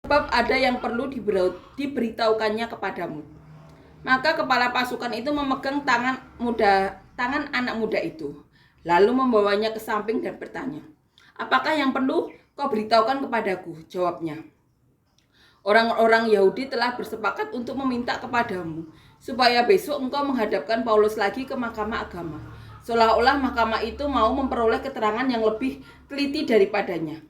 sebab ada yang perlu diberitahukannya kepadamu. Maka kepala pasukan itu memegang tangan anak muda itu, lalu membawanya ke samping dan bertanya, "Apakah yang perlu kau beritahukan kepadaku?" Jawabnya, "Orang-orang Yahudi telah bersepakat untuk meminta kepadamu supaya besok engkau menghadapkan Paulus lagi ke mahkamah agama, seolah-olah mahkamah itu mau memperoleh keterangan yang lebih teliti daripadanya.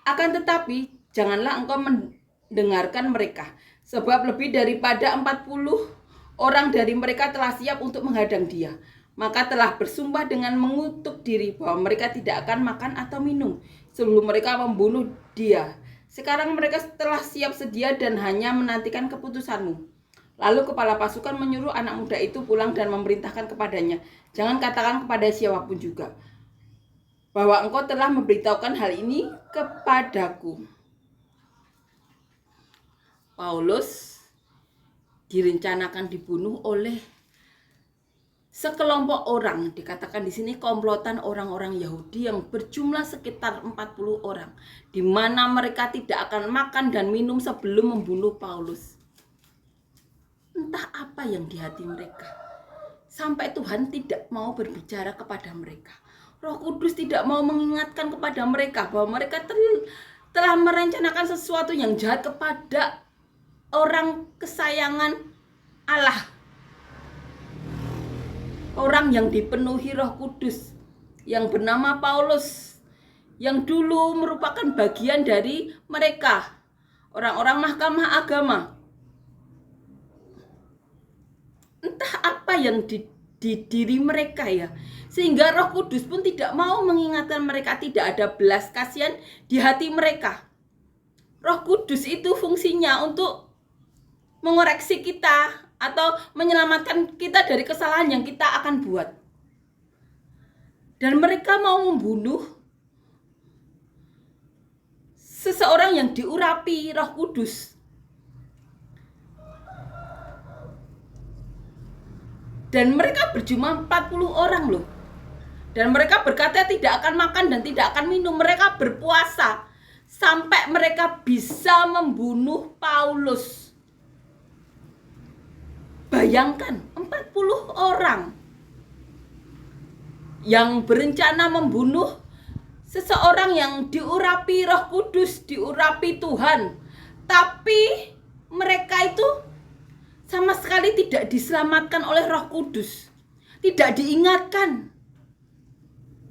Akan tetapi janganlah engkau mendengarkan mereka, sebab lebih daripada 40 orang dari mereka telah siap untuk menghadang dia. Maka telah bersumpah dengan mengutuk diri bahwa mereka tidak akan makan atau minum sebelum mereka membunuh dia. Sekarang mereka telah siap sedia dan hanya menantikan keputusanmu." Lalu kepala pasukan menyuruh anak muda itu pulang dan memerintahkan kepadanya, "Jangan katakan kepada siapapun juga bahwa engkau telah memberitahukan hal ini kepadaku." Paulus direncanakan dibunuh oleh sekelompok orang, dikatakan di sini komplotan orang-orang Yahudi yang berjumlah sekitar 40 orang, di mana mereka tidak akan makan dan minum sebelum membunuh Paulus. Entah apa yang di hati mereka, sampai Tuhan tidak mau berbicara kepada mereka. Roh Kudus tidak mau mengingatkan kepada mereka bahwa mereka telah merencanakan sesuatu yang jahat kepada orang kesayangan Allah, orang yang dipenuhi Roh Kudus yang bernama Paulus, yang dulu merupakan bagian dari mereka, orang-orang mahkamah agama. Entah apa yang di diri mereka ya, sehingga Roh Kudus pun tidak mau mengingatkan mereka. Tidak ada belas kasihan di hati mereka. Roh Kudus itu fungsinya untuk mengoreksi kita atau menyelamatkan kita dari kesalahan yang kita akan buat. Dan mereka mau membunuh seseorang yang diurapi Roh Kudus. Dan mereka berjumlah 40 orang loh. Dan mereka berkata tidak akan makan dan tidak akan minum. Mereka berpuasa sampai mereka bisa membunuh Paulus. Bayangkan 40 orang yang berencana membunuh seseorang yang diurapi Roh Kudus, diurapi Tuhan. Tapi mereka itu sama sekali tidak diselamatkan oleh Roh Kudus. Tidak diingatkan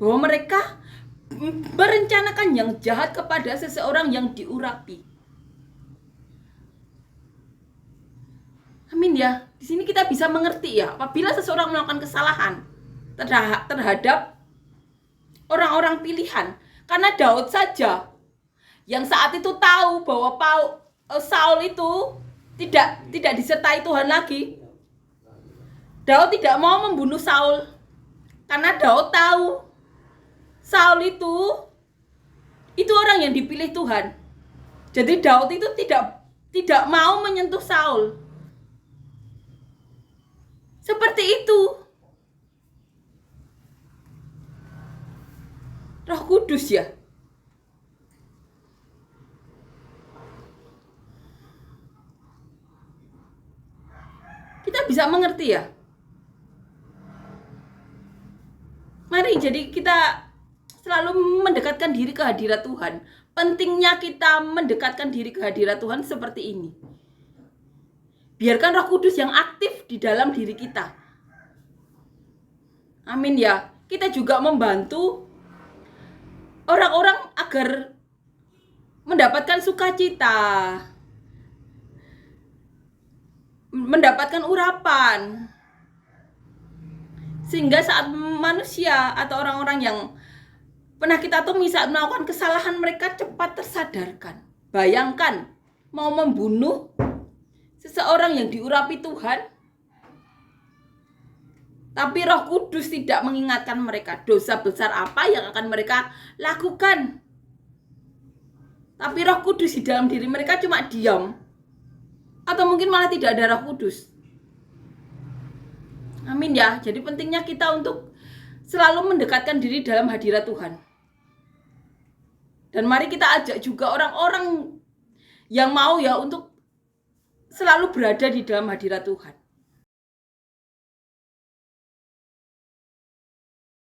bahwa mereka merencanakan yang jahat kepada seseorang yang diurapi. Amin ya. Di sini kita bisa mengerti ya, apabila seseorang melakukan kesalahan terhadap orang-orang pilihan. Karena Daud saja yang saat itu tahu bahwa Saul itu tidak disertai Tuhan lagi. Daud tidak mau membunuh Saul karena Daud tahu Saul itu orang yang dipilih Tuhan. Jadi Daud itu tidak mau menyentuh Saul. Seperti itu. Roh Kudus ya. Kita bisa mengerti ya. Mari jadi kita selalu mendekatkan diri ke hadirat Tuhan. Pentingnya kita mendekatkan diri ke hadirat Tuhan seperti ini. Biarkan Roh Kudus yang aktif di dalam diri kita. Amin ya. Kita juga membantu orang-orang agar mendapatkan sukacita, mendapatkan urapan, sehingga saat manusia atau orang-orang yang pernah kita temui saat melakukan kesalahan, mereka cepat tersadarkan. Bayangkan mau membunuh seseorang yang diurapi Tuhan, tapi Roh Kudus tidak mengingatkan mereka dosa besar apa yang akan mereka lakukan. Tapi Roh Kudus di dalam diri mereka cuma diam, atau mungkin malah tidak ada Roh Kudus. Amin ya. Jadi pentingnya kita untuk selalu mendekatkan diri dalam hadirat Tuhan. Dan mari kita ajak juga orang-orang yang mau ya untuk selalu berada di dalam hadirat Tuhan.